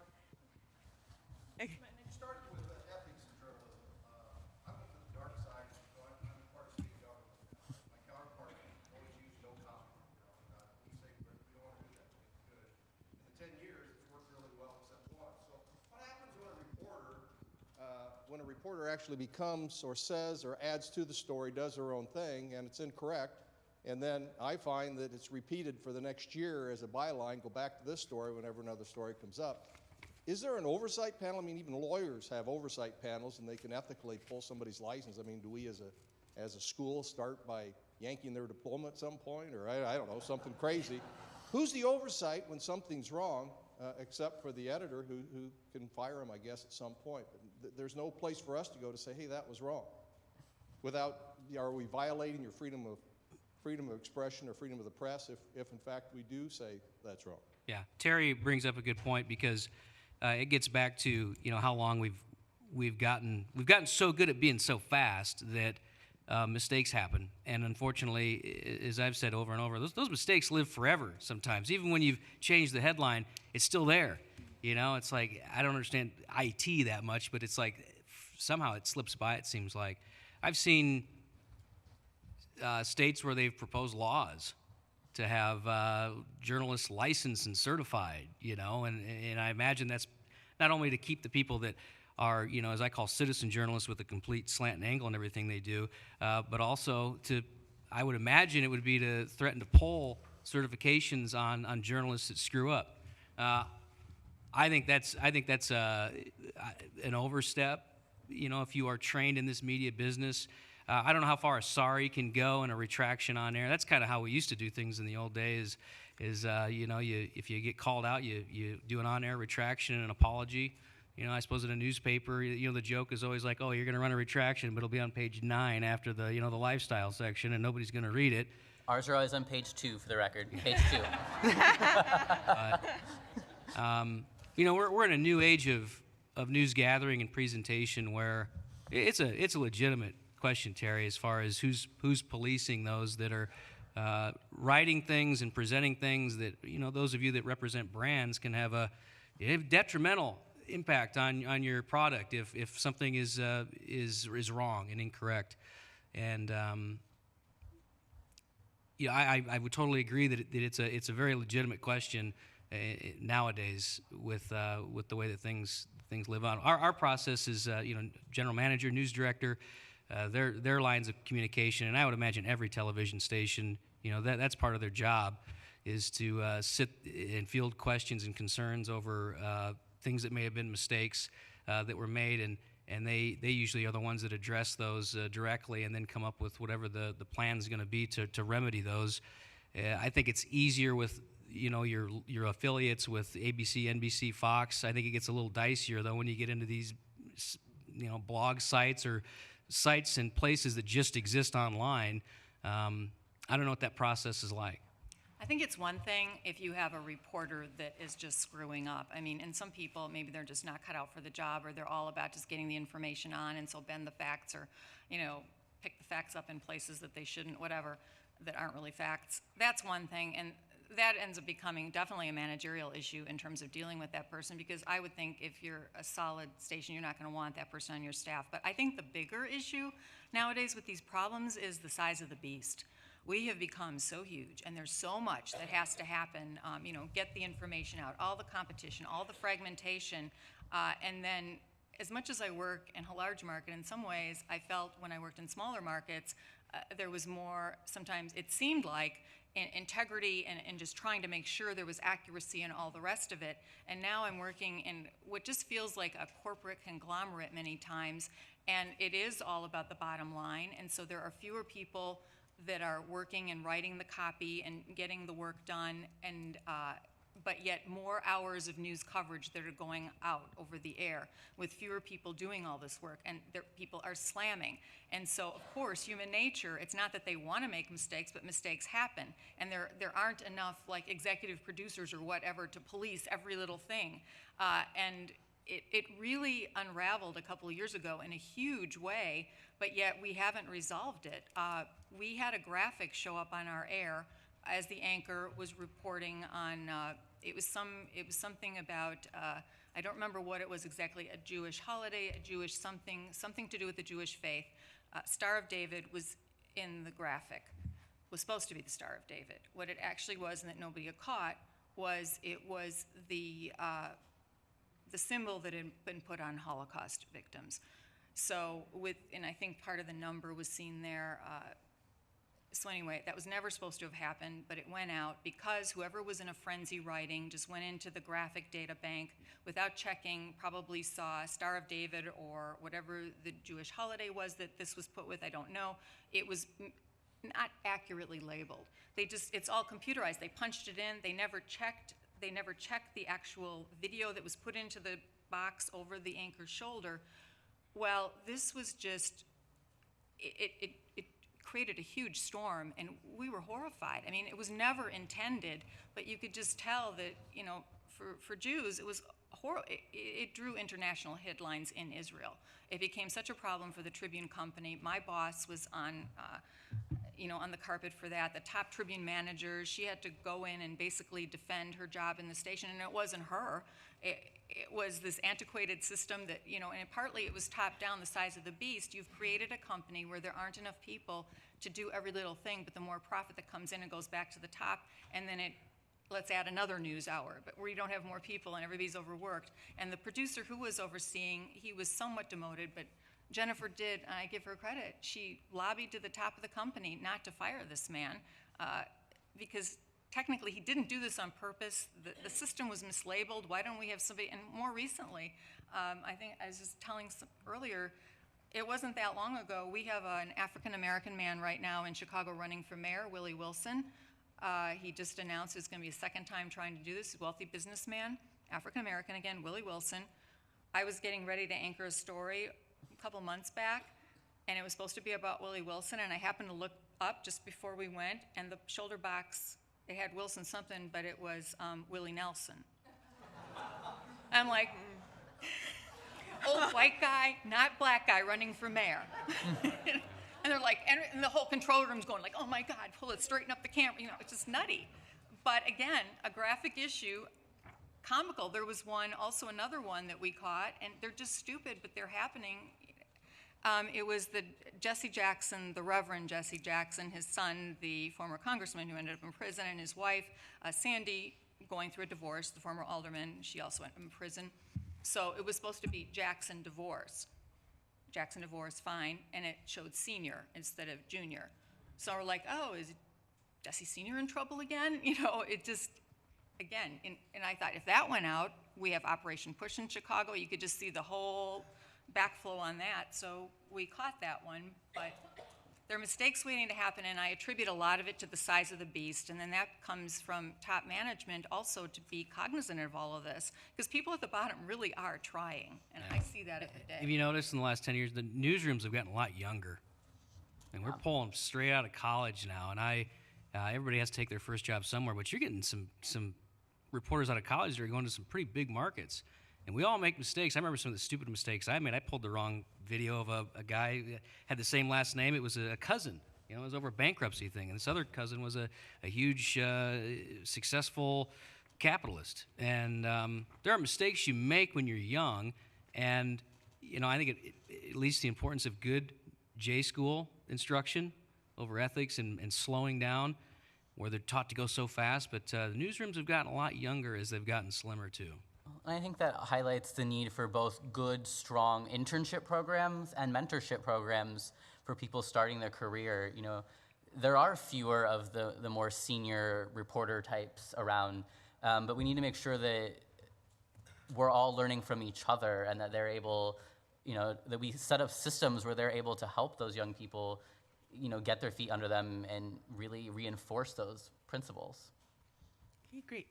[SPEAKER 1] Okay.
[SPEAKER 5] Starting with ethics in journalism. I went to the dark side, so I'm part of Steve Jung. My counterpart always used no comment. We say we don't want to do that. It's good. In the 10 years, it's worked really well except once. So what happens when a reporter actually becomes or says or adds to the story, does their own thing, and it's incorrect, and then I find that it's repeated for the next year as a byline, go back to this story whenever another story comes up. Is there an oversight panel? I mean, even lawyers have oversight panels, and they can ethically pull somebody's license. I mean, do we as a school start by yanking their diploma at some point, or I don't know, something crazy? Who's the oversight when something's wrong, except for the editor who can fire them, I guess, at some point? But there's no place for us to go to say, hey, that was wrong. Are we violating your freedom of expression or freedom of the press if in fact we do say that's wrong?
[SPEAKER 4] Yeah, Terry brings up a good point because it gets back to how long we've gotten so good at being so fast that mistakes happen, and unfortunately, as I've said over and over, those mistakes live forever. Sometimes, even when you've changed the headline, it's still there. It's like I don't understand IT that much, but it's like somehow it slips by. It seems like I've seen states where they've proposed laws to have journalists licensed and certified, and I imagine that's not only to keep the people that are, as I call citizen journalists with a complete slant and angle and everything they do, but also I would imagine it would be to threaten to pull certifications on journalists that screw up. I think that's an overstep. If you are trained in this media business, I don't know how far a sorry can go and a retraction on air. That's kind of how we used to do things in the old days. If you get called out, you do an on-air retraction and an apology. I suppose in a newspaper, the joke is always like, oh, you're going to run a retraction, but it'll be on page 9 after the lifestyle section, and nobody's going to read it.
[SPEAKER 3] Ours are always on page 2 for the record. Page 2.
[SPEAKER 4] We're in a new age of news gathering and presentation where it's a legitimate question, Terry, as far as who's policing those that are writing things and presenting things that those of you that represent brands can have a detrimental impact on your product if something is wrong and incorrect. And I would totally agree that it's a very legitimate question nowadays with the way that things live on. Our process is general manager, news director, their lines of communication, and I would imagine every television station, that's part of their job, is to sit and field questions and concerns over things that may have been mistakes that were made, and they usually are the ones that address those directly and then come up with whatever the plan is going to be to remedy those. I think it's easier with your affiliates with ABC, NBC, Fox. I think it gets a little dicier though when you get into these blog sites or sites and places that just exist online. I don't know what that process is like.
[SPEAKER 2] I think it's one thing if you have a reporter that is just screwing up. I mean, and some people, maybe they're just not cut out for the job, or they're all about just getting the information on, and so bend the facts, or, pick the facts up in places that they shouldn't, whatever, that aren't really facts. That's one thing, and that ends up becoming definitely a managerial issue in terms of dealing with that person, because I would think if you're a solid station, you're not going to want that person on your staff. But I think the bigger issue nowadays with these problems is the size of the beast. We have become so huge, and there's so much that has to happen, get the information out, all the competition, all the fragmentation, and then as much as I work in a large market, in some ways I felt when I worked in smaller markets, there was more, sometimes it seemed like, integrity and just trying to make sure there was accuracy and all the rest of it. And now I'm working in what just feels like a corporate conglomerate many times, and it is all about the bottom line, and so there are fewer people that are working and writing the copy and getting the work done, and but yet more hours of news coverage that are going out over the air with fewer people doing all this work, and people are slamming. And so, of course, human nature, it's not that they want to make mistakes, but mistakes happen. And there aren't enough like executive producers or whatever to police every little thing. And it really unraveled a couple of years ago in a huge way, but yet we haven't resolved it. We had a graphic show up on our air as the anchor was reporting on, it was something about, I don't remember what it was exactly, a Jewish holiday, a Jewish something to do with the Jewish faith. Star of David was in the graphic, was supposed to be the Star of David. What it actually was, and that nobody had caught, was it was the symbol that had been put on Holocaust victims. So and I think part of the number was seen there. So anyway, that was never supposed to have happened, but it went out because whoever was in a frenzy writing just went into the graphic data bank without checking, probably saw Star of David or whatever the Jewish holiday was that this was put with, I don't know. It was not accurately labeled. It's all computerized. They punched it in, they never checked the actual video that was put into the box over the anchor's shoulder. Well, this was just, it created a huge storm, and we were horrified. I mean, it was never intended, but you could just tell that, for Jews, it was horrible. It drew international headlines in Israel. It became such a problem for the Tribune Company. My boss was on the carpet for that. The top Tribune manager, she had to go in and basically defend her job in the station, and it wasn't her. It was this antiquated system that, and partly it was top down, the size of the beast. You've created a company where there aren't enough people to do every little thing, but the more profit that comes in, it goes back to the top, and then let's add another news hour, but where you don't have more people and everybody's overworked. And the producer who was overseeing, he was somewhat demoted, but Jennifer did, and I give her credit, she lobbied to the top of the company not to fire this man because technically he didn't do this on purpose. The system was mislabeled. Why don't we have somebody, and more recently, I think I was just telling earlier, it wasn't that long ago, we have an African-American man right now in Chicago running for mayor, Willie Wilson. He just announced it's going to be a second time trying to do this. He's a wealthy businessman, African-American again, Willie Wilson. I was getting ready to anchor a story a couple months back, and it was supposed to be about Willie Wilson, and I happened to look up just before we went, and the shoulder box, it had Wilson something, but it was Willie Nelson. I'm like, old white guy, not black guy running for mayor. And they're like, and the whole control room's going like, oh my God, pull it, straighten up the camera. It's just nutty. But again, a graphic issue, comical. There was also another one that we caught, and they're just stupid, but they're happening. It was the Jesse Jackson, the Reverend Jesse Jackson, his son, the former congressman who ended up in prison, and his wife, Sandy, going through a divorce, the former alderman, she also went in prison. So it was supposed to be Jackson divorce. Jackson divorce, fine, and it showed senior instead of junior. So we're like, oh, is Jesse Senior in trouble again? It just, again, and I thought if that went out, we have Operation Push in Chicago, you could just see the whole backflow on that. So we caught that one, but there are mistakes waiting to happen, and I attribute a lot of it to the size of the beast, and then that comes from top management also to be cognizant of all of this, because people at the bottom really are trying, and I see that every day.
[SPEAKER 4] Have you noticed in the last 10 years, the newsrooms have gotten a lot younger? And we're pulling straight out of college now, and everybody has to take their first job somewhere, but you're getting some reporters out of college that are going to some pretty big markets. And we all make mistakes. I remember some of the stupid mistakes I made. I pulled the wrong video of a guy who had the same last name. It was a cousin. It was over a bankruptcy thing. And this other cousin was a huge, successful capitalist. And there are mistakes you make when you're young. And, I think at least the importance of good J-school instruction over ethics and slowing down, where they're taught to go so fast. But the newsrooms have gotten a lot younger as they've gotten slimmer, too.
[SPEAKER 3] I think that highlights the need for both good, strong internship programs and mentorship programs for people starting their career. There are fewer of the more senior reporter types around, but we need to make sure that we're all learning from each other and that they're able, that we set up systems where they're able to help those young people, get their feet under them and really reinforce those principles.
[SPEAKER 6] Okay, great.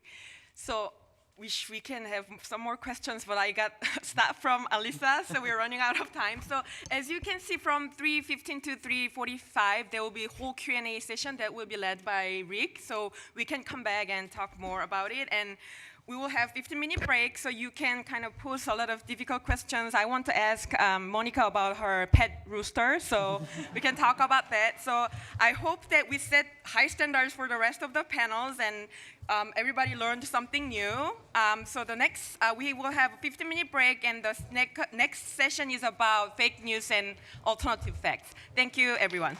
[SPEAKER 1] So wish we can have some more questions, but I got stuff from Alisa, so we're running out of time. So as you can see, from 3:15 to 3:45, there will be a whole Q&A session that will be led by Rick, so we can come back and talk more about it. And we will have 15-minute break, so you can kind of pose a lot of difficult questions. I want to ask Monica about her pet rooster, so we can talk about that. So I hope that we set high standards for the rest of the panels, and everybody learned something new. So the next, we will have a 15-minute break, and the next session is about fake news and alternative facts. Thank you, everyone.